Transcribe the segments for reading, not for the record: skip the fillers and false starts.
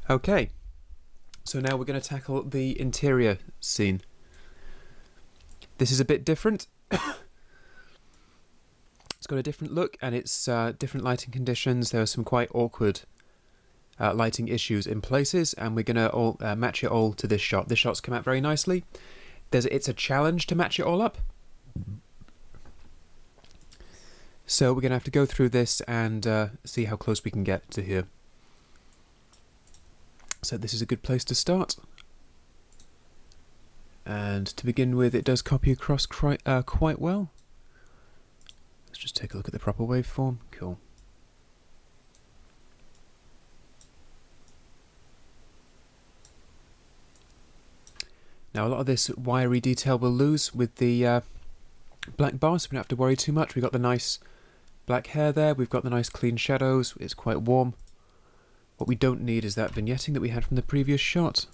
Okay, so now we're going to tackle the interior scene. This is a bit different. It's got a different look and it's different lighting conditions. There are some quite awkward lighting issues in places, and we're going to match it all to this shot. This shot's come out very nicely. It's a challenge to match it all up. So we're going to have to go through this and see how close we can get to here. So this is a good place to start. And to begin with, it does copy across quite well. Let's just take a look at the proper waveform. Cool. Now a lot of this wiry detail we'll lose with the black bars, so we don't have to worry too much. We've got the nice black hair there, we've got the nice clean shadows, it's quite warm. What we don't need is that vignetting that we had from the previous shot.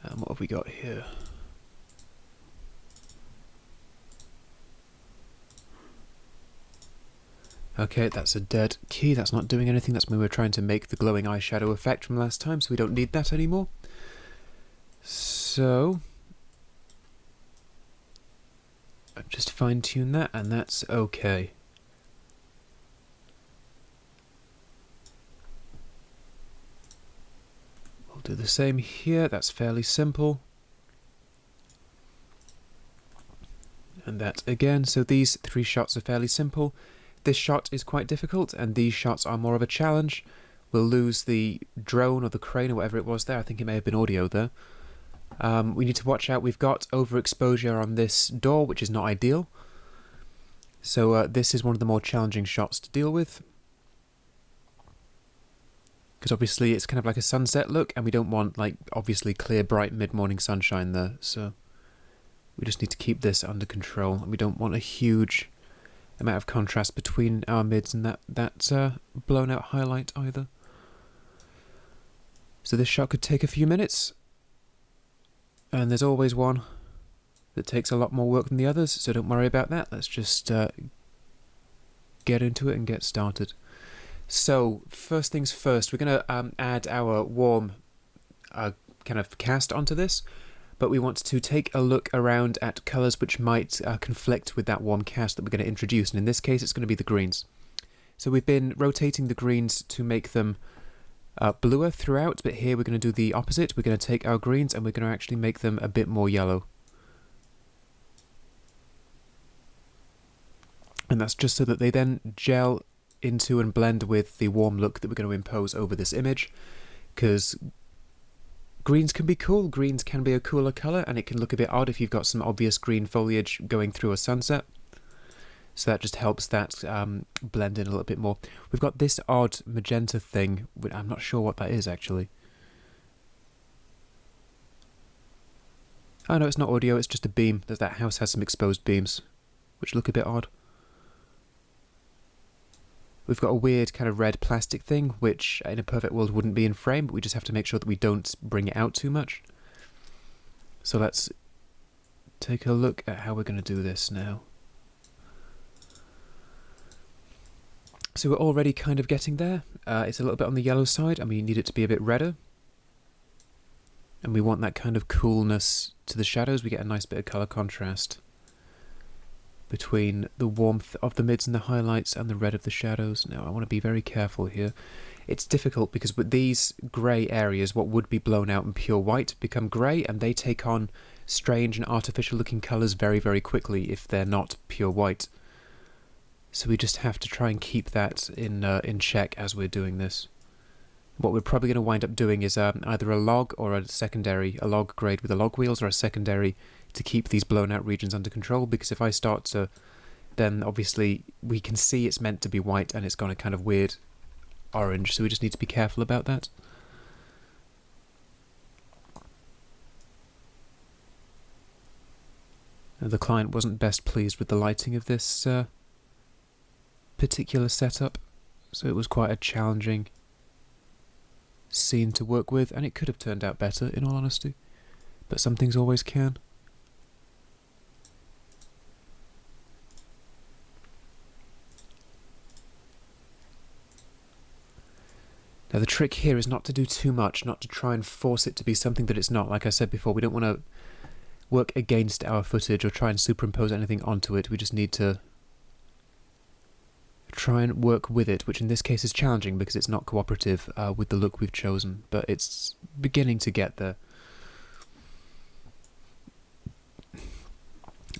What have we got here? Okay, that's a dead key, that's not doing anything. That's when we were trying to make the glowing eyeshadow effect from last time, so we don't need that anymore. So I've just fine-tuned that, and that's okay. We'll do the same here, that's fairly simple. And that again, so these three shots are fairly simple. This shot is quite difficult, and these shots are more of a challenge. We'll lose the drone or the crane or whatever it was there. I think it may have been audio there. We need to watch out. We've got overexposure on this door, which is not ideal. So this is one of the more challenging shots to deal with. Because obviously it's kind of like a sunset look, and we don't want, like, obviously clear, bright mid-morning sunshine there. So we just need to keep this under control, and we don't want a huge amount of contrast between our mids and that blown out highlight either. So this shot could take a few minutes, and there's always one that takes a lot more work than the others, so don't worry about that. Let's just get into it and get started. So first things first, we're going to add our warm kind of cast onto this. But we want to take a look around at colours which might conflict with that warm cast that we're going to introduce, and in this case it's going to be the greens. So we've been rotating the greens to make them bluer throughout, but here we're going to do the opposite. We're going to take our greens and we're going to actually make them a bit more yellow. And that's just so that they then gel into and blend with the warm look that we're going to impose over this image, because greens can be cool, greens can be a cooler colour, and it can look a bit odd if you've got some obvious green foliage going through a sunset. So that just helps that blend in a little bit more. We've got this odd magenta thing, I'm not sure what that is actually. Oh no, it's not audio, it's just a beam. That house has some exposed beams, which look a bit odd. We've got a weird kind of red plastic thing, which in a perfect world wouldn't be in frame, but we just have to make sure that we don't bring it out too much. So let's take a look at how we're going to do this now. So we're already kind of getting there. It's a little bit on the yellow side, and we need it to be a bit redder. And we want that kind of coolness to the shadows. We get a nice bit of colour contrast between the warmth of the mids and the highlights and the red of the shadows. Now I want to be very careful here. It's difficult because with these grey areas, what would be blown out in pure white become grey, and they take on strange and artificial looking colours very, very quickly if they're not pure white. So we just have to try and keep that in check as we're doing this. What we're probably going to wind up doing is either a log or a secondary, a log grade with the log wheels, or a secondary to keep these blown out regions under control, because if I start to, then obviously we can see it's meant to be white and it's gone a kind of weird orange, so we just need to be careful about that. And the client wasn't best pleased with the lighting of this particular setup, so it was quite a challenging scene to work with, and it could have turned out better in all honesty, but some things always can. Now the trick here is not to do too much, not to try and force it to be something that it's not. Like I said before, we don't want to work against our footage or try and superimpose anything onto it. We just need to try and work with it, which in this case is challenging because it's not cooperative with the look we've chosen, but it's beginning to get there.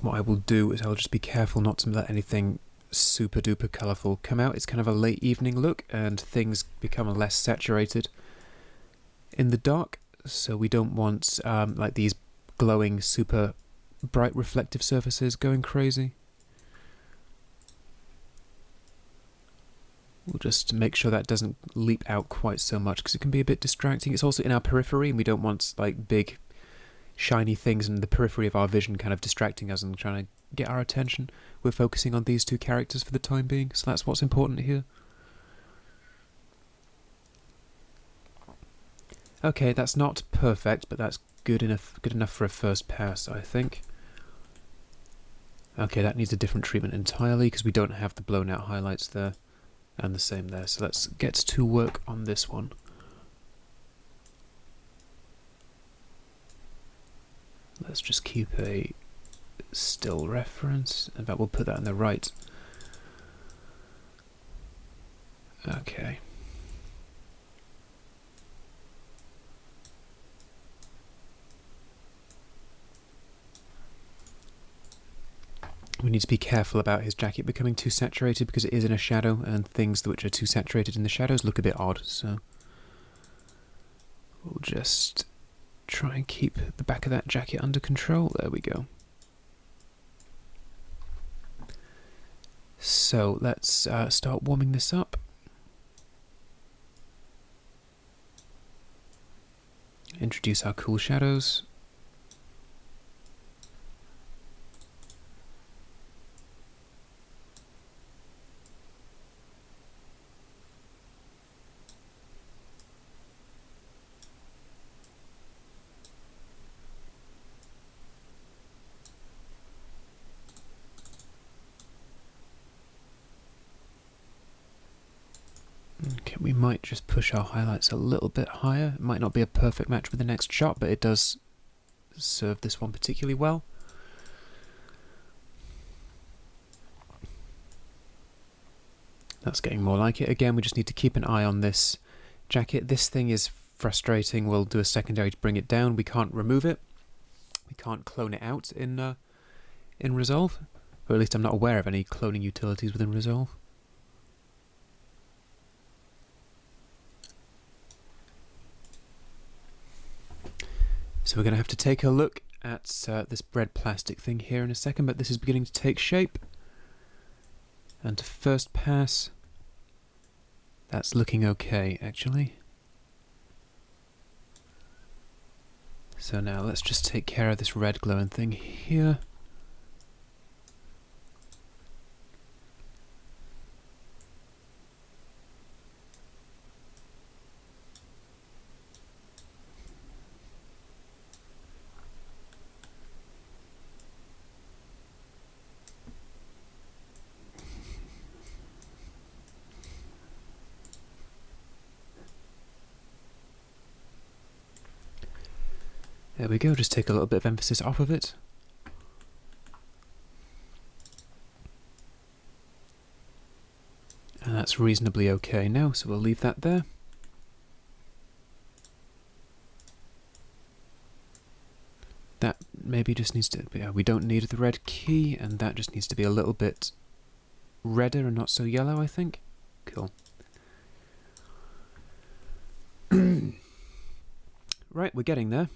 What I will do is I'll just be careful not to let anything super duper colourful come out. It's kind of a late evening look and things become less saturated in the dark, so we don't want like these glowing super bright reflective surfaces going crazy. We'll just make sure that doesn't leap out quite so much because it can be a bit distracting. It's also in our periphery and we don't want like big shiny things in the periphery of our vision kind of distracting us and trying to get our attention. We're focusing on these two characters for the time being, so that's what's important here. Okay, that's not perfect, but that's good enough for a first pass, I think. Okay, that needs a different treatment entirely because we don't have the blown out highlights there. And the same there, so let's get to work on this one. Let's just keep a still reference. In fact, we'll put that in the right. Okay. We need to be careful about his jacket becoming too saturated because it is in a shadow and things which are too saturated in the shadows look a bit odd, so we'll just try and keep the back of that jacket under control. There we go. So let's start warming this up. Introduce our cool shadows. Okay, we might just push our highlights a little bit higher. It might not be a perfect match with the next shot, but it does serve this one particularly well. That's getting more like it. Again, we just need to keep an eye on this jacket. This thing is frustrating. We'll do a secondary to bring it down. We can't remove it. We can't clone it out in Resolve. Or at least I'm not aware of any cloning utilities within Resolve. So we're going to have to take a look at this bread plastic thing here in a second, but this is beginning to take shape. And to first pass, that's looking okay, actually. So now let's just take care of this red glowing thing here. There we go, just take a little bit of emphasis off of it. And that's reasonably okay now, so we'll leave that there. That maybe just needs to, yeah, we don't need the red key, and that just needs to be a little bit redder and not so yellow, I think. Cool. Right, we're getting there.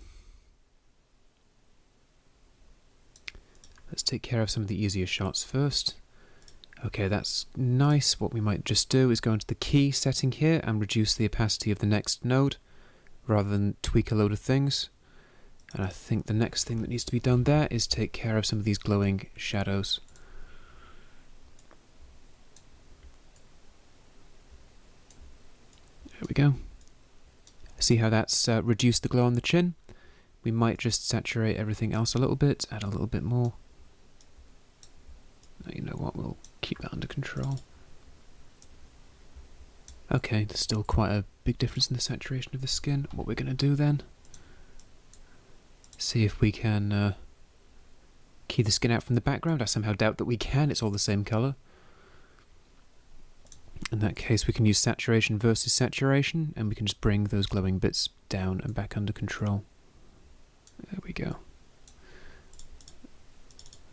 Let's take care of some of the easier shots first. Okay, that's nice. What we might just do is go into the key setting here and reduce the opacity of the next node rather than tweak a load of things. And I think the next thing that needs to be done there is take care of some of these glowing shadows. There we go. See how that's reduced the glow on the chin? We might just saturate everything else a little bit, add a little bit more. You know what, we'll keep that under control. Okay, there's still quite a big difference in the saturation of the skin. What we're going to do then, see if we can key the skin out from the background. I somehow doubt that we can, it's all the same colour. In that case, we can use saturation versus saturation, and we can just bring those glowing bits down and back under control. There we go.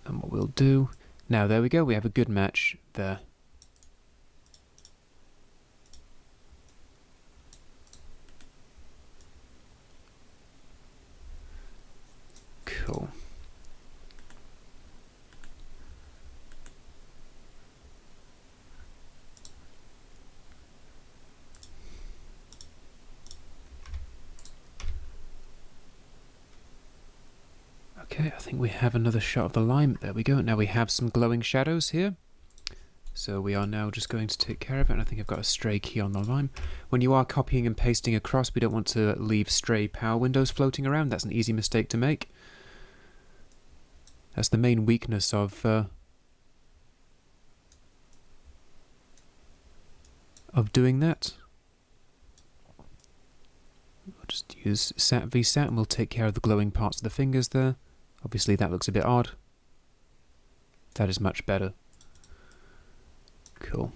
And what we'll do... Now, there we go, we have a good match there. Cool. Okay, I think we have another shot of the lime. There we go. Now we have some glowing shadows here. So we are now just going to take care of it. And I think I've got a stray key on the lime. When you are copying and pasting across, we don't want to leave stray power windows floating around. That's an easy mistake to make. That's the main weakness of doing that. We'll just use sat vsat and we'll take care of the glowing parts of the fingers there. Obviously that looks a bit odd. That is much better. Cool.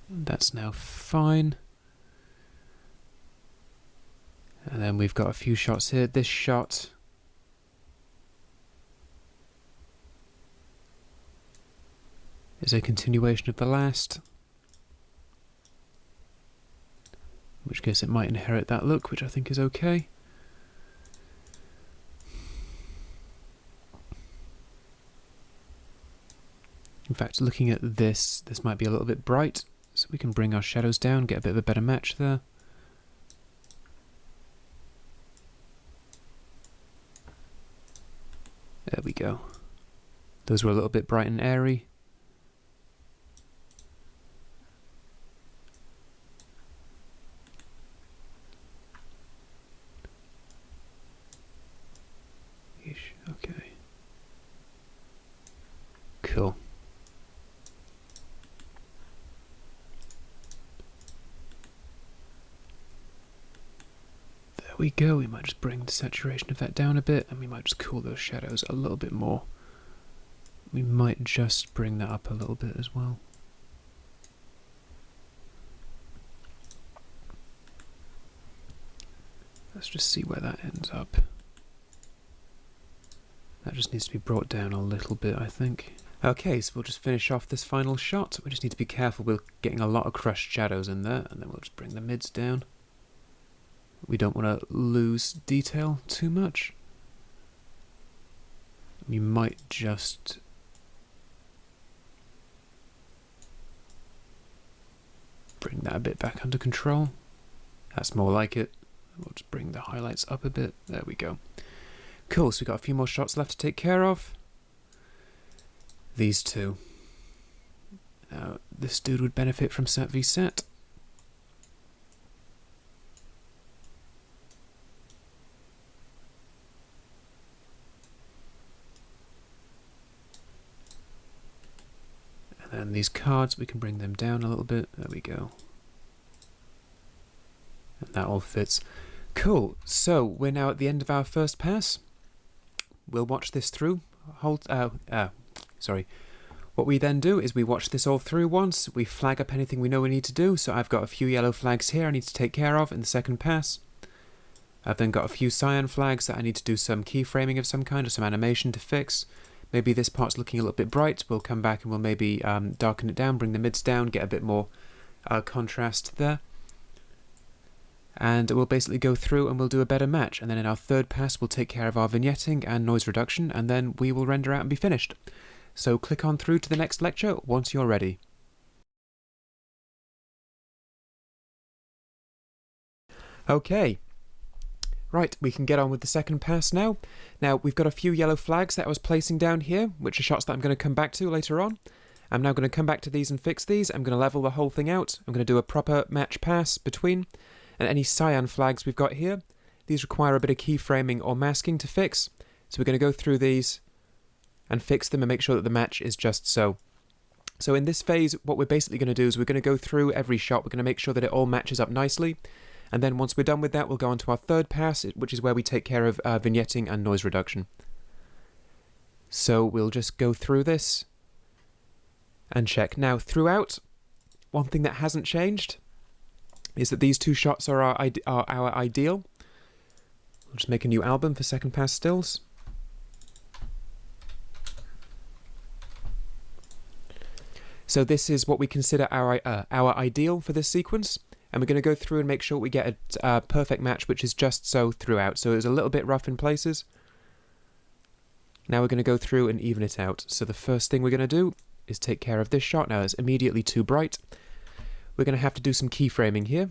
That's now fine. And then we've got a few shots here. This shot is a continuation of the last. In which case it might inherit that look, which I think is okay. In fact, looking at this might be a little bit bright, so we can bring our shadows down, get a bit of a better match there. There we go. Those were a little bit bright and airy. Okay. Cool. There we go. We might just bring the saturation of that down a bit, and we might just cool those shadows a little bit more. We might just bring that up a little bit as well. Let's just see where that ends up. That just needs to be brought down a little bit, I think. Okay, so we'll just finish off this final shot. We just need to be careful, we're getting a lot of crushed shadows in there, and then we'll just bring the mids down. We don't want to lose detail too much. We might just... bring that a bit back under control. That's more like it. We'll just bring the highlights up a bit. There we go. Cool, so we've got a few more shots left to take care of. These two. Now, this dude would benefit from sat vsat. And then these cards, we can bring them down a little bit. There we go. And that all fits. Cool, so we're now at the end of our first pass. We'll watch this through. Sorry. What we then do is we watch this all through once. We flag up anything we know we need to do. So I've got a few yellow flags here I need to take care of in the second pass. I've then got a few cyan flags that I need to do some keyframing of some kind or some animation to fix. Maybe this part's looking a little bit bright. We'll come back and we'll maybe darken it down, bring the mids down, get a bit more contrast there. And we'll basically go through and we'll do a better match. And then in our third pass, we'll take care of our vignetting and noise reduction, and then we will render out and be finished. So click on through to the next lecture once you're ready. Okay. Right, we can get on with the second pass now. Now, we've got a few yellow flags that I was placing down here, which are shots that I'm going to come back to later on. I'm now going to come back to these and fix these. I'm going to level the whole thing out. I'm going to do a proper match pass between. And any cyan flags we've got here, these require a bit of keyframing or masking to fix. So we're going to go through these and fix them and make sure that the match is just so. So in this phase, what we're basically going to do is we're going to go through every shot. We're going to make sure that it all matches up nicely. And then once we're done with that, we'll go on to our third pass, which is where we take care of vignetting and noise reduction. So we'll just go through this and check. Now, throughout, one thing that hasn't changed is that these two shots are our ideal. We'll just make a new album for second pass stills. So this is what we consider our ideal for this sequence, and we're going to go through and make sure we get a perfect match, which is just so throughout. So it was a little bit rough in places. Now we're going to go through and even it out. So the first thing we're going to do is take care of this shot. Now it's immediately too bright. We're going to have to do some keyframing here.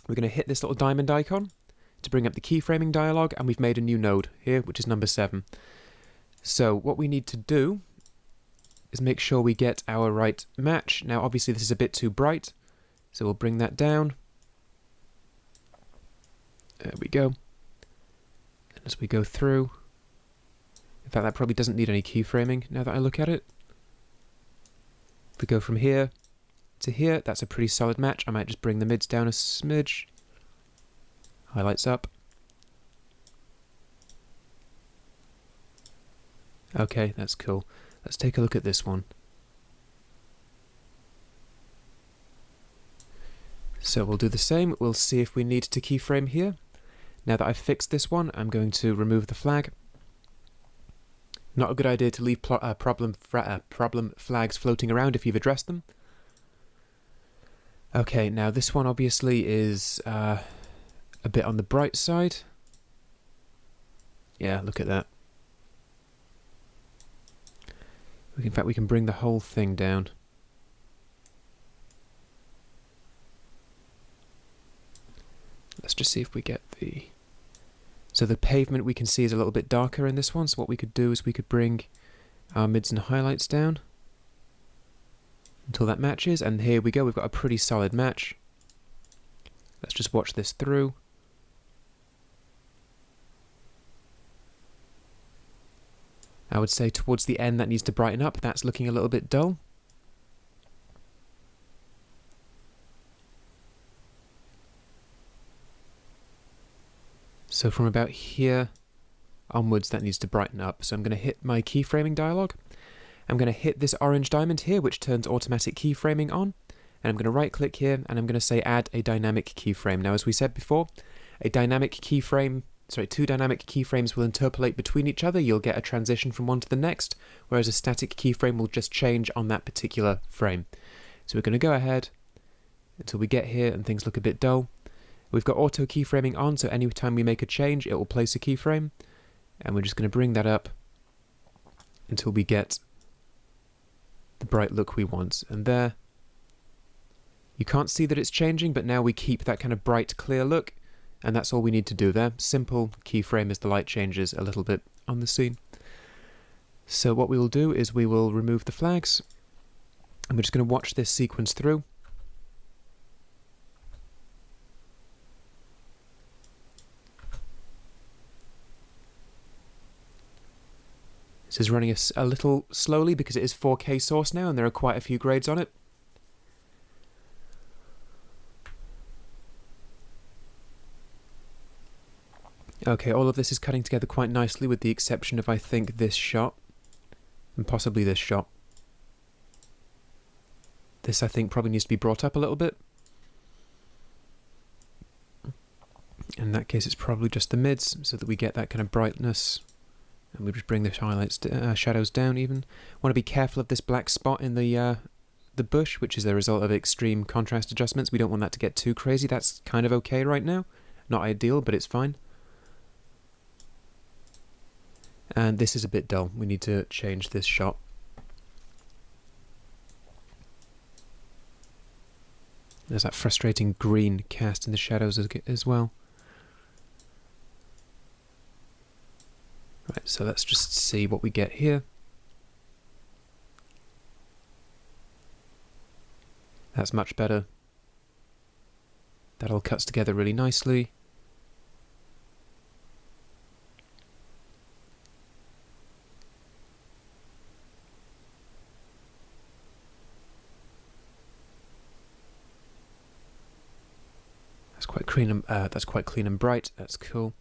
We're going to hit this little diamond icon to bring up the keyframing dialog, and we've made a new node here, which is number 7. So what we need to do is make sure we get our right match. Now obviously this is a bit too bright, so we'll bring that down. There we go. And as we go through, in fact that probably doesn't need any keyframing now that I look at it. If we go from here to here, that's a pretty solid match. I might just bring the mids down a smidge. Highlights up. Okay, that's cool. Let's take a look at this one. So we'll do the same. We'll see if we need to keyframe here. Now that I've fixed this one, I'm going to remove the flag. Not a good idea to leave problem flags floating around if you've addressed them. Okay, now this one obviously is a bit on the bright side. Yeah, look at that. In fact, we can bring the whole thing down. Let's just see if we get the... So the pavement we can see is a little bit darker in this one, so what we could do is we could bring our mids and highlights down until that matches, and here we go, we've got a pretty solid match. Let's just watch this through. I would say towards the end that needs to brighten up. That's looking a little bit dull. So from about here onwards that needs to brighten up. So I'm going to hit my keyframing dialog. I'm going to hit this orange diamond here, which turns automatic keyframing on. And I'm going to right click here and I'm going to say add a dynamic keyframe. Now as we said before, a dynamic keyframe, two dynamic keyframes will interpolate between each other. You'll get a transition from one to the next, whereas a static keyframe will just change on that particular frame. So we're going to go ahead until we get here and things look a bit dull. We've got auto keyframing on, so anytime we make a change, it will place a keyframe. And we're just going to bring that up until we get the bright look we want. And there, you can't see that it's changing, but now we keep that kind of bright, clear look. And that's all we need to do there. Simple keyframe as the light changes a little bit on the scene. So what we will do is we will remove the flags. And we're just going to watch this sequence through. This is running a little slowly because it is 4K source now and there are quite a few grades on it. Okay, all of this is cutting together quite nicely with the exception of, I think, this shot. And possibly this shot. This, I think, probably needs to be brought up a little bit. In that case, it's probably just the mids, so that we get that kind of brightness. And we just bring the highlights, shadows down even. Want to be careful of this black spot in the bush, which is the result of extreme contrast adjustments. We don't want that to get too crazy. That's kind of okay right now. Not ideal, but it's fine. And this is a bit dull. We need to change this shot. There's that frustrating green cast in the shadows as well. Right, so let's just see what we get here. That's much better. That all cuts together really nicely. clean and, that's quite clean and bright. That's cool.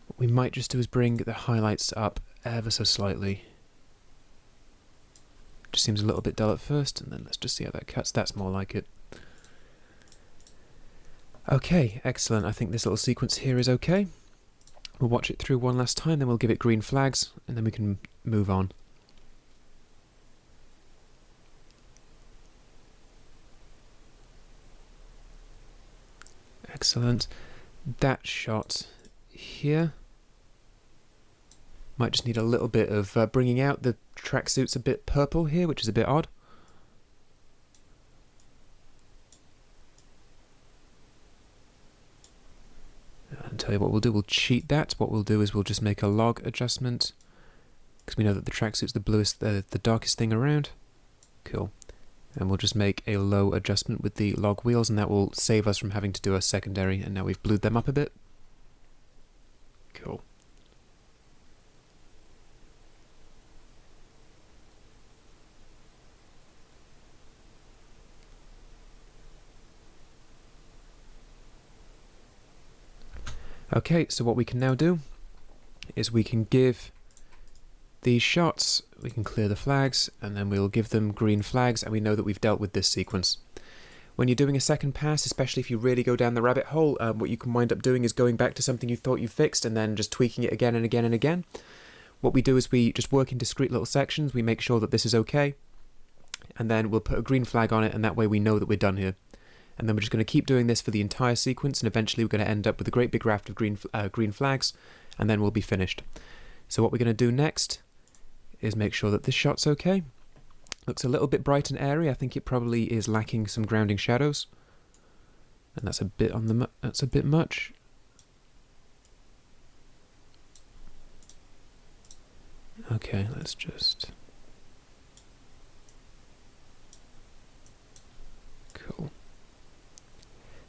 What we might just do is bring the highlights up ever so slightly. Just seems a little bit dull at first, and then let's just see how that cuts. That's more like it. Okay, excellent. I think this little sequence here is okay. We'll watch it through one last time, then we'll give it green flags, and then we can move on. Excellent. That shot here might just need a little bit of bringing out. The tracksuit's a bit purple here, which is a bit odd. And tell you what we'll do, we'll cheat that. What we'll do is we'll just make a log adjustment, because we know that the tracksuit's the bluest, the darkest thing around. Cool. And we'll just make a low adjustment with the log wheels, and that will save us from having to do a secondary, and now we've blued them up a bit. Cool. Okay, so what we can now do is we can give these shots, we can clear the flags, and then we'll give them green flags, and we know that we've dealt with this sequence. When you're doing a second pass, especially if you really go down the rabbit hole, what you can wind up doing is going back to something you thought you fixed and then just tweaking it again and again and again. What we do is we just work in discrete little sections, we make sure that this is okay, and then we'll put a green flag on it, and that way we know that we're done here. And then we're just going to keep doing this for the entire sequence, and eventually we're going to end up with a great big raft of green flags, and then we'll be finished. So what we're going to do next is make sure that this shot's okay. Looks a little bit bright and airy. I think it probably is lacking some grounding shadows, and that's a bit on the that's a bit much. Okay, let's just cool.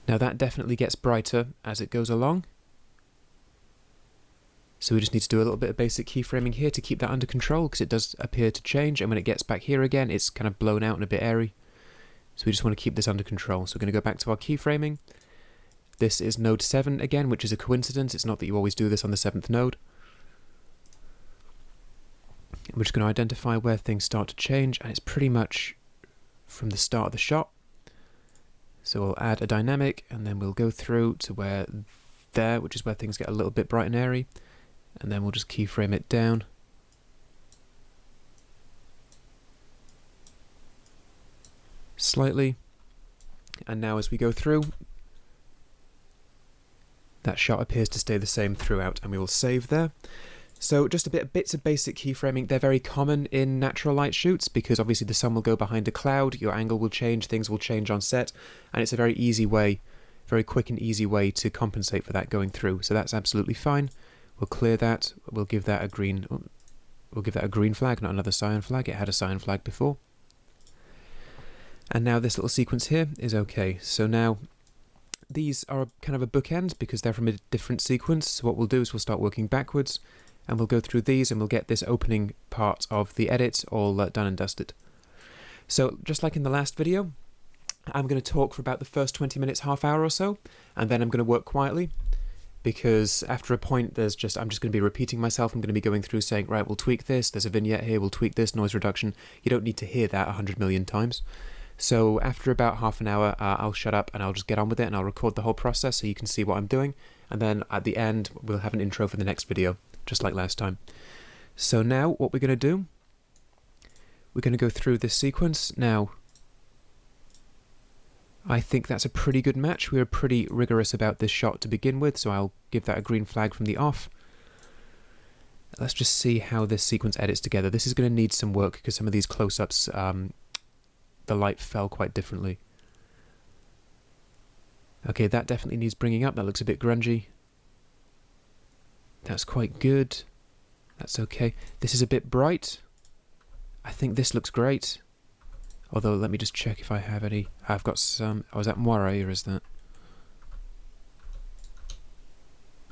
Now that definitely gets brighter as it goes along. So we just need to do a little bit of basic keyframing here to keep that under control, because it does appear to change, and when it gets back here again, it's kind of blown out and a bit airy. So we just want to keep this under control. So we're going to go back to our keyframing. This is node 7 again, which is a coincidence. It's not that you always do this on the 7th node. And we're just going to identify where things start to change, and it's pretty much from the start of the shot. So we'll add a dynamic, and then we'll go through to where there, which is where things get a little bit bright and airy. And then we'll just keyframe it down. Slightly. And now as we go through, that shot appears to stay the same throughout, and we will save there. So just bits of basic keyframing. They're very common in natural light shoots, because obviously the sun will go behind a cloud, your angle will change, things will change on set, and it's a very easy way, very quick and easy way to compensate for that going through. So that's absolutely fine. We'll clear that. We'll give that a green. We'll give that a green flag, not another cyan flag. It had a cyan flag before. And now this little sequence here is okay. So now these are kind of a bookend because they're from a different sequence. So what we'll do is we'll start working backwards, and we'll go through these, and we'll get this opening part of the edit all done and dusted. So just like in the last video, I'm going to talk for about the first 20 minutes, half hour or so, and then I'm going to work quietly. Because after a point, I'm just going to be repeating myself. I'm going to be going through saying, right, we'll tweak this. There's a vignette here. We'll tweak this, noise reduction. You don't need to hear that 100 million times. So after about half an hour, I'll shut up and I'll just get on with it, and I'll record the whole process so you can see what I'm doing. And then at the end, we'll have an intro for the next video, just like last time. So now what we're going to do, we're going to go through this sequence. Now, I think that's a pretty good match. We were pretty rigorous about this shot to begin with, so I'll give that a green flag from the off. Let's just see how this sequence edits together. This is going to need some work because some of these close-ups, the light fell quite differently. Okay, that definitely needs bringing up. That looks a bit grungy. That's quite good. That's okay. This is a bit bright. I think this looks great. Although, let me just check if I have any. I've got some. Oh, is that moire or is that?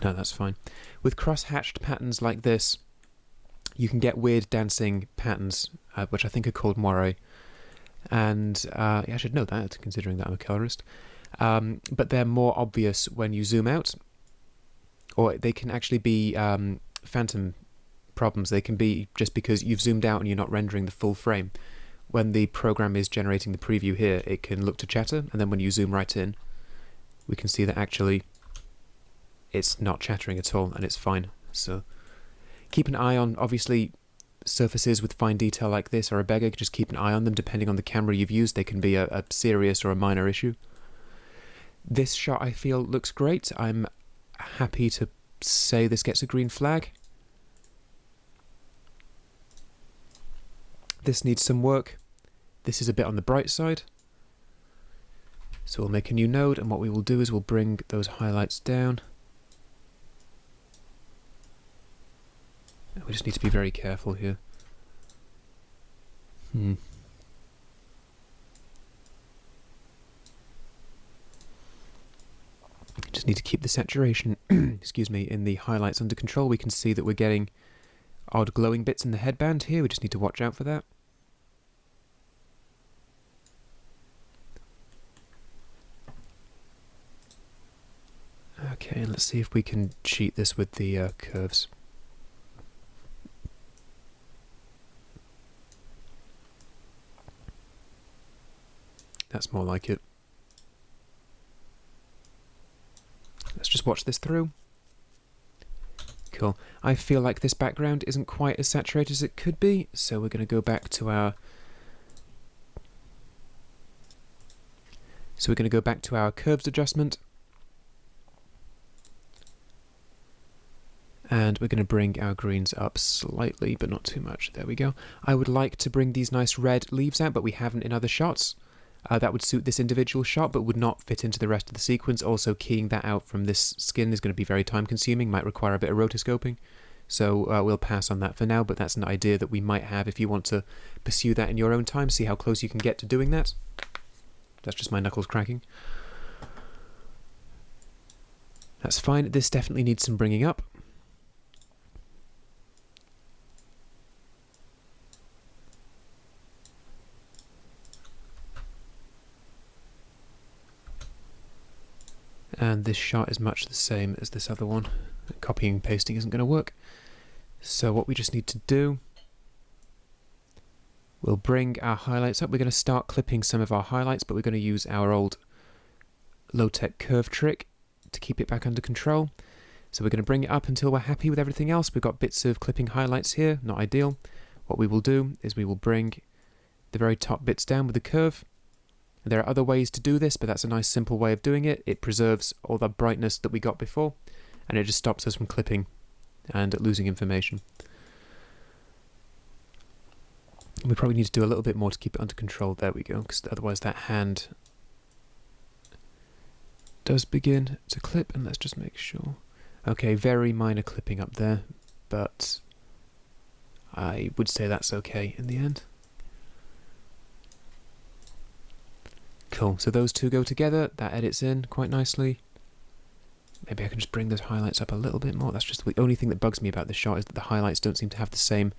No, that's fine. With cross-hatched patterns like this, you can get weird dancing patterns, which I think are called moire. And I should know that, considering that I'm a colorist. but they're more obvious when you zoom out, or they can actually be phantom problems. They can be just because you've zoomed out and you're not rendering the full frame. When the program is generating the preview here, it can look to chatter, and then when you zoom right in, we can see that actually it's not chattering at all, and it's fine. So keep an eye on, obviously, surfaces with fine detail like this are a beggar. Just keep an eye on them. Depending on the camera you've used, they can be a serious or a minor issue. This shot, I feel, looks great. I'm happy to say this gets a green flag. This needs some work. This is a bit on the bright side. So we'll make a new node, and what we will do is we'll bring those highlights down. We just need to be very careful here. Just need to keep the saturation, excuse me, in the highlights under control. We can see that we're getting odd glowing bits in the headband here. We just need to watch out for that. Okay, let's see if we can cheat this with the curves. That's more like it. Let's just watch this through. Cool. I feel like this background isn't quite as saturated as it could be, so we're going to go back to our... curves adjustment. And we're going to bring our greens up slightly, but not too much. There we go. I would like to bring these nice red leaves out, but we haven't in other shots. That would suit this individual shot, but would not fit into the rest of the sequence. Also, keying that out from this skin is going to be very time-consuming, might require a bit of rotoscoping. So we'll pass on that for now, but that's an idea that we might have if you want to pursue that in your own time, see how close you can get to doing that. That's just my knuckles cracking. That's fine. This definitely needs some bringing up. And this shot is much the same as this other one. Copying and pasting isn't going to work. So what we just need to do, we'll bring our highlights up. We're going to start clipping some of our highlights, but we're going to use our old low-tech curve trick to keep it back under control. So we're going to bring it up until we're happy with everything else. We've got bits of clipping highlights here, not ideal. What we will do is we will bring the very top bits down with the curve. There are other ways to do this, but that's a nice simple way of doing it. It preserves all the brightness that we got before, and it just stops us from clipping and losing information. We probably need to do a little bit more to keep it under control. There we go, because otherwise that hand does begin to clip, and let's just make sure. Okay, very minor clipping up there, but I would say that's okay in the end. Cool, so those two go together, that edits in quite nicely. Maybe I can just bring those highlights up a little bit more. That's just the only thing that bugs me about this shot, is that the highlights don't seem to have the same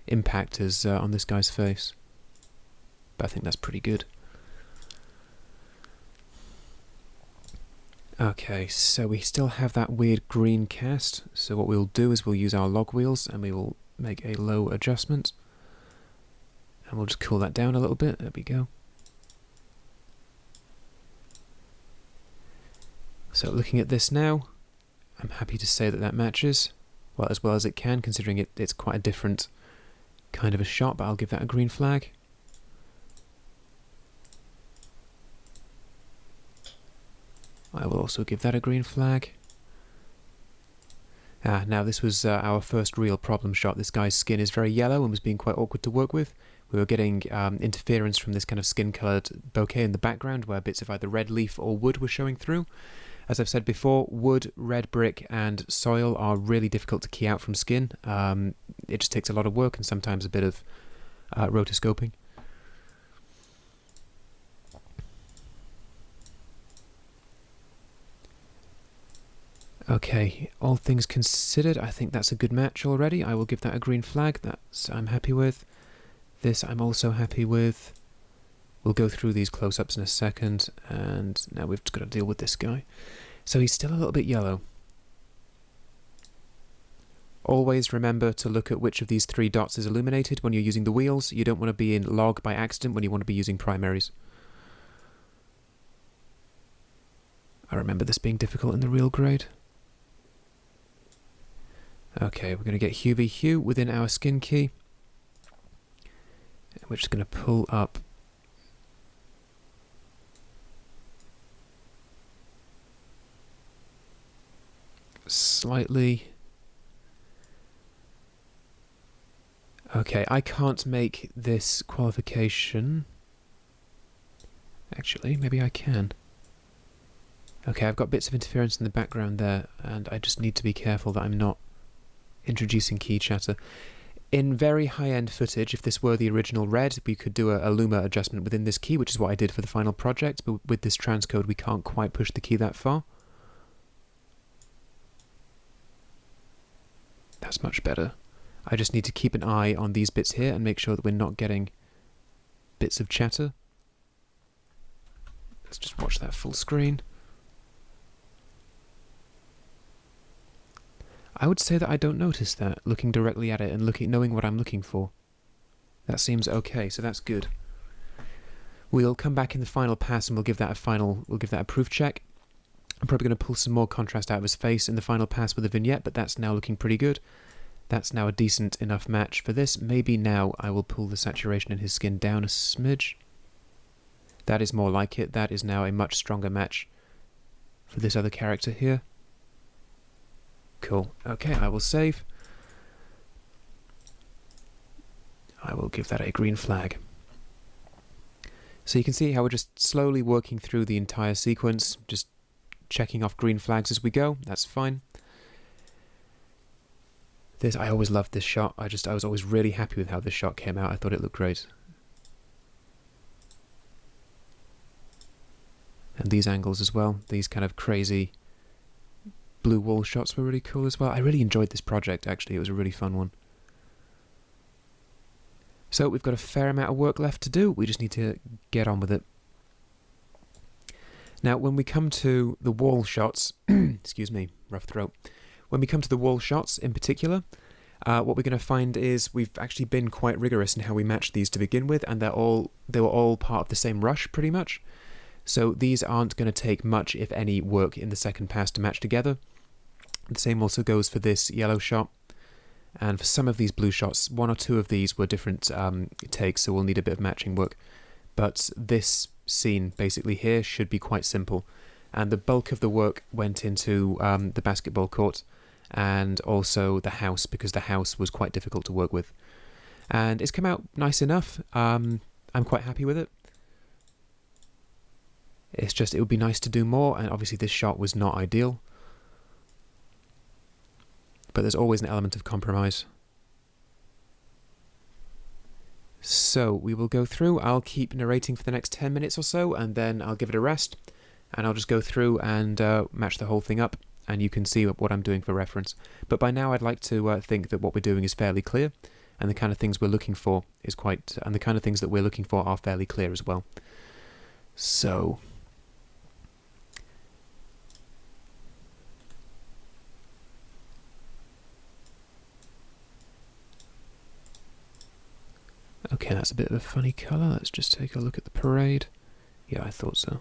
impact as on this guy's face. But I think that's pretty good. Okay, so we still have that weird green cast, so what we'll do is we'll use our log wheels and we will make a low adjustment. And we'll just cool that down a little bit, there we go. So looking at this now, I'm happy to say that that matches as well as it can, considering it's quite a different kind of a shot, but I'll give that a green flag. I will also give that a green flag. Now this was our first real problem shot. This guy's skin is very yellow and was being quite awkward to work with. We were getting interference from this kind of skin-coloured bokeh in the background where bits of either red leaf or wood were showing through. As I've said before, wood, red brick and soil are really difficult to key out from skin. It just takes a lot of work and sometimes a bit of rotoscoping. Okay, all things considered, I think that's a good match already. I will give that a green flag. I'm happy with. This I'm also happy with. We'll go through these close-ups in a second, and now we've just got to deal with this guy. So he's still a little bit yellow. Always remember to look at which of these 3 dots is illuminated when you're using the wheels. You don't want to be in log by accident when you want to be using primaries. I remember this being difficult in the real grade. Okay, we're going to get hue v hue within our skin key. And we're just going to pull up slightly. Okay, I can't make this qualification. Actually, maybe I can. Okay, I've got bits of interference in the background there, and I just need to be careful that I'm not introducing key chatter. In very high-end footage, if this were the original red, we could do a luma adjustment within this key, which is what I did for the final project, but with this transcode we can't quite push the key that far. That's much better. I just need to keep an eye on these bits here and make sure that we're not getting bits of chatter. Let's just watch that full screen. I would say that I don't notice that, looking directly at it and knowing what I'm looking for. That seems okay, so that's good. We'll come back in the final pass and we'll give that a proof check. I'm probably going to pull some more contrast out of his face in the final pass with a vignette, but that's now looking pretty good. That's now a decent enough match for this. Maybe now I will pull the saturation in his skin down a smidge. That is more like it. That is now a much stronger match for this other character here. Cool. Okay, I will save. I will give that a green flag. So you can see how we're just slowly working through the entire sequence, just checking off green flags as we go. That's fine. I always loved this shot. I was always really happy with how this shot came out. I thought it looked great. And these angles as well, these kind of crazy blue wall shots were really cool as well. I really enjoyed this project, actually. It was a really fun one. So we've got a fair amount of work left to do. We just need to get on with it. Now, when we come to the wall shots, excuse me, rough throat. When we come to the wall shots in particular, what we're going to find is we've actually been quite rigorous in how we matched these to begin with, and they were all part of the same rush, pretty much. So these aren't going to take much, if any, work in the second pass to match together. The same also goes for this yellow shot, and for some of these blue shots. 1 or 2 of these were different takes, so we'll need a bit of matching work. But this scene, basically here, should be quite simple. And the bulk of the work went into the basketball court, and also the house, because the house was quite difficult to work with. And it's come out nice enough. I'm quite happy with it. It's just, it would be nice to do more, and obviously this shot was not ideal. But there's always an element of compromise. So we will go through. I'll keep narrating for the next 10 minutes or so, and then I'll give it a rest, and I'll just go through and match the whole thing up, and you can see what I'm doing for reference. But by now I'd like to think that what we're doing is fairly clear, and the kind of things we're looking for is and the kind of things that we're looking for are fairly clear as well. So okay, that's a bit of a funny colour. Let's just take a look at the parade. Yeah, I thought so.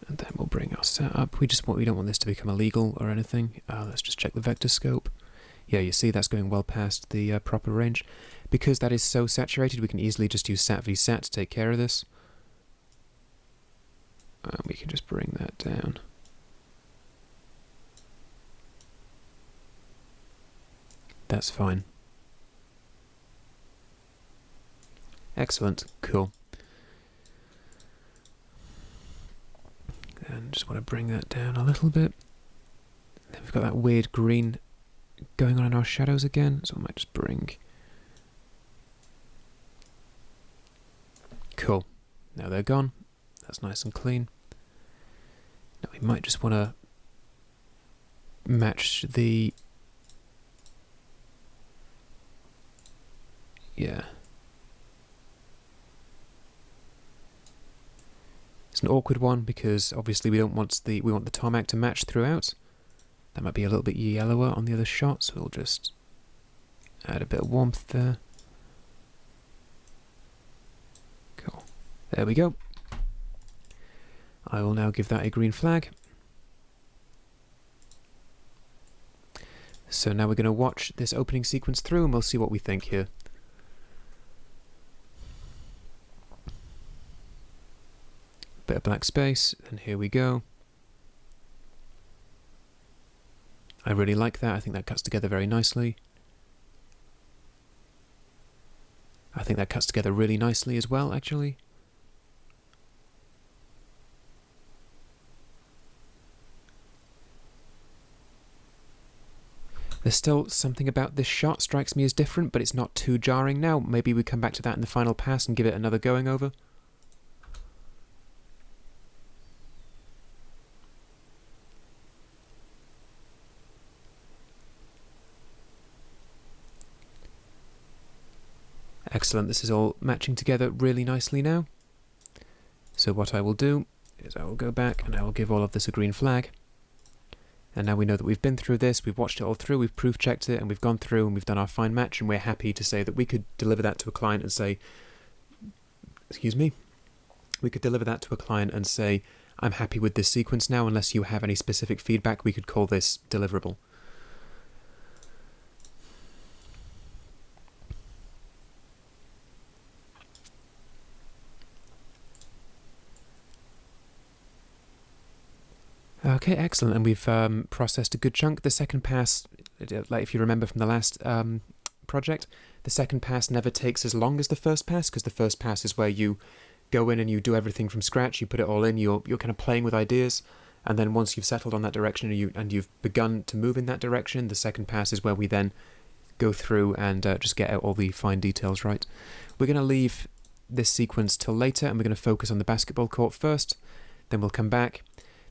And then we'll bring our set up. We don't want this to become illegal or anything. Let's just check the vector scope. Yeah, you see that's going well past the proper range. Because that is so saturated, we can easily just use sat v sat to take care of this. We can just bring that down. That's fine. Excellent. Cool. And just want to bring that down a little bit. Then we've got that weird green going on in our shadows again, so I might just bring... Cool. Now they're gone. That's nice and clean. Now we might just want to match the Yeah. It's an awkward one because obviously we want the tarmac to match throughout. That might be a little bit yellower on the other shot, so we'll just add a bit of warmth there. Cool. There we go. I will now give that a green flag. So now we're going to watch this opening sequence through and we'll see what we think here. Bit of black space, and here we go. I really like that. I think that cuts together very nicely. I think that cuts together really nicely as well, actually. There's still something about this shot strikes me as different, but it's not too jarring now. Maybe we come back to that in the final pass and give it another going over. Excellent, this is all matching together really nicely now. So what I will do is I will go back and I will give all of this a green flag. And now we know that we've been through this, we've watched it all through, we've proof checked it, and we've gone through and we've done our fine match, and we're happy to say that we could deliver that to a client and say, excuse me, we could deliver that to a client and say, I'm happy with this sequence now, unless you have any specific feedback, we could call this deliverable. Okay, excellent, and we've processed a good chunk. The second pass, like if you remember from the last project, the second pass never takes as long as the first pass, because the first pass is where you go in and you do everything from scratch, you put it all in, you're kind of playing with ideas, and then once you've settled on that direction and you've begun to move in that direction, the second pass is where we then go through and just get out all the fine details right. We're going to leave this sequence till later, and we're going to focus on the basketball court first, then we'll come back.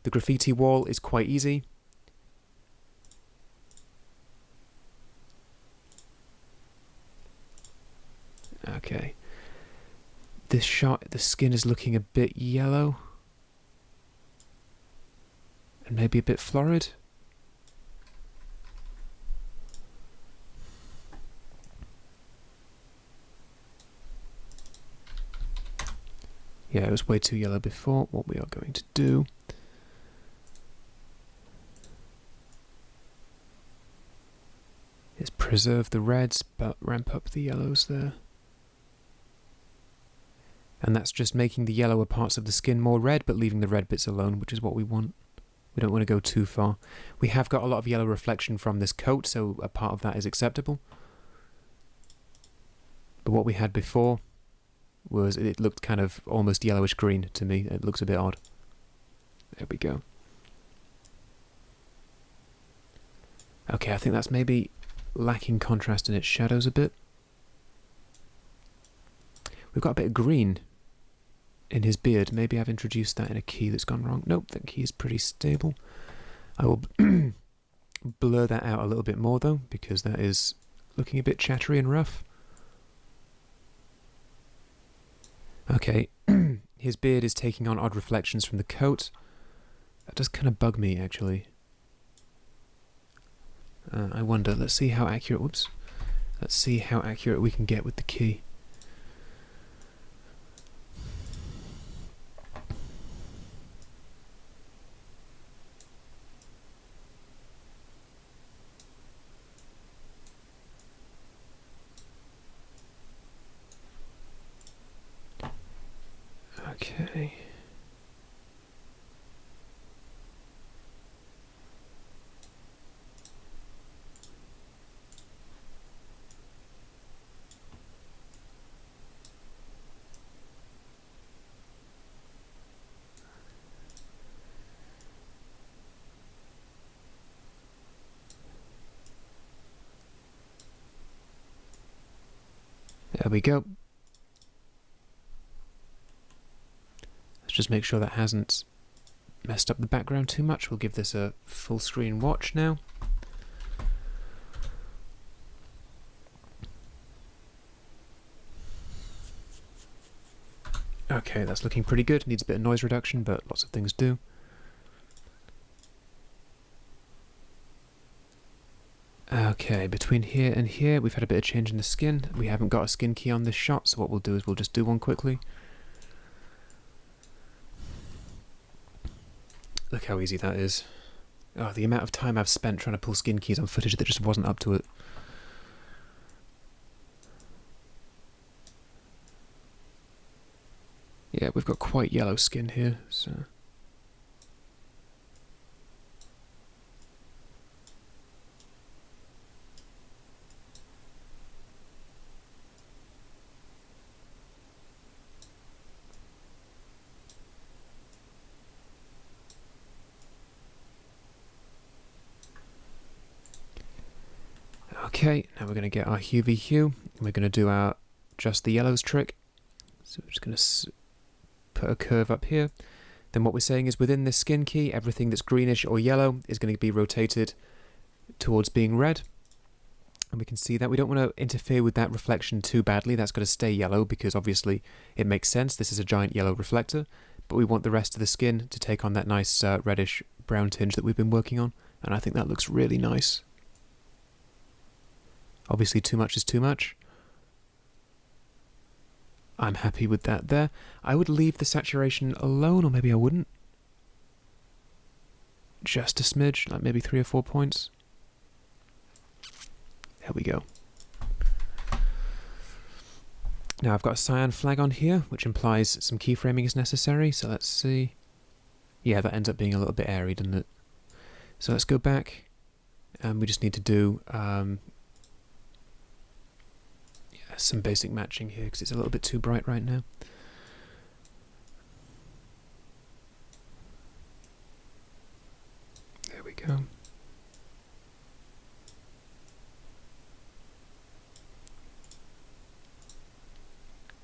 The graffiti wall is quite easy. Okay. This shot, the skin is looking a bit yellow. And maybe a bit florid. Yeah, it was way too yellow before. What we are going to do is preserve the reds, but ramp up the yellows there. And that's just making the yellower parts of the skin more red, but leaving the red bits alone, which is what we want. We don't want to go too far. We have got a lot of yellow reflection from this coat, so a part of that is acceptable. But what we had before was, it looked kind of almost yellowish green to me. It looks a bit odd. There we go. Okay, I think that's maybe lacking contrast in its shadows a bit. We've got a bit of green in his beard. Maybe I've introduced that in a key that's gone wrong. Nope, that key is pretty stable. I will blur that out a little bit more though, because that is looking a bit chattery and rough. Okay, his beard is taking on odd reflections from the coat. That does kind of bug me actually. I wonder, let's see how accurate, whoops. Let's see how accurate we can get with the key. Okay. There we go. Let's just make sure that hasn't messed up the background too much. We'll give this a full screen watch now. Okay, that's looking pretty good. Needs a bit of noise reduction, but lots of things do. Okay, between here and here, we've had a bit of change in the skin. We haven't got a skin key on this shot, so what we'll do is we'll just do one quickly. Look how easy that is. Oh, the amount of time I've spent trying to pull skin keys on footage that just wasn't up to it. Yeah, we've got quite yellow skin here, so... Okay, now we're going to get our UV hue, and we're going to do our just the yellows trick. So we're just going to put a curve up here. Then what we're saying is within this skin key, everything that's greenish or yellow is going to be rotated towards being red. And we can see that we don't want to interfere with that reflection too badly. That's got to stay yellow because obviously it makes sense. This is a giant yellow reflector, but we want the rest of the skin to take on that nice reddish brown tinge that we've been working on. And I think that looks really nice. Obviously too much is too much. I'm happy with that there. I would leave the saturation alone, or maybe I wouldn't. Just a smidge, like maybe 3 or 4 points. There we go. Now I've got a cyan flag on here, which implies some keyframing is necessary, so let's see. Yeah, that ends up being a little bit airy, doesn't it? So let's go back, and we just need to do some basic matching here because it's a little bit too bright right now. There we go.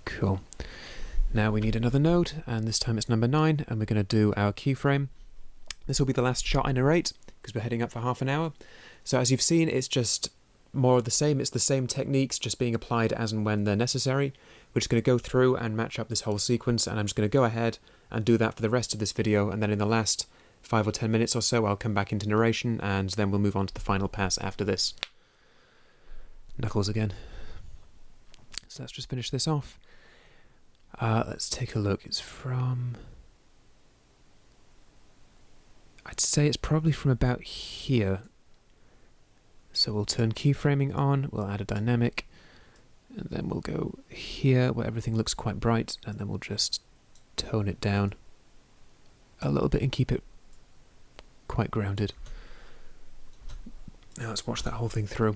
Cool. Now we need another node, and this time it's number 9, and we're going to do our keyframe. This will be the last shot I narrate because we're heading up for half an hour. So as you've seen, it's just more of the same. It's the same techniques just being applied as and when they're necessary. We're just going to go through and match up this whole sequence, and I'm just going to go ahead and do that for the rest of this video, and then in the last 5 or 10 minutes or so I'll come back into narration, and then we'll move on to the final pass after this. Knuckles again. So let's just finish this off. Let's take a look. It's from... I'd say it's probably from about here. So we'll turn keyframing on, we'll add a dynamic, and then we'll go here where everything looks quite bright, and then we'll just tone it down a little bit and keep it quite grounded. Now let's watch that whole thing through.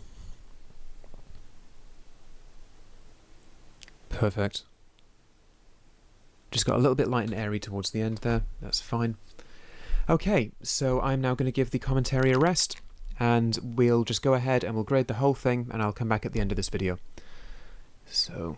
Perfect. Just got a little bit light and airy towards the end there, that's fine. Okay, so I'm now going to give the commentary a rest, and we'll just go ahead and we'll grade the whole thing, and I'll come back at the end of this video. So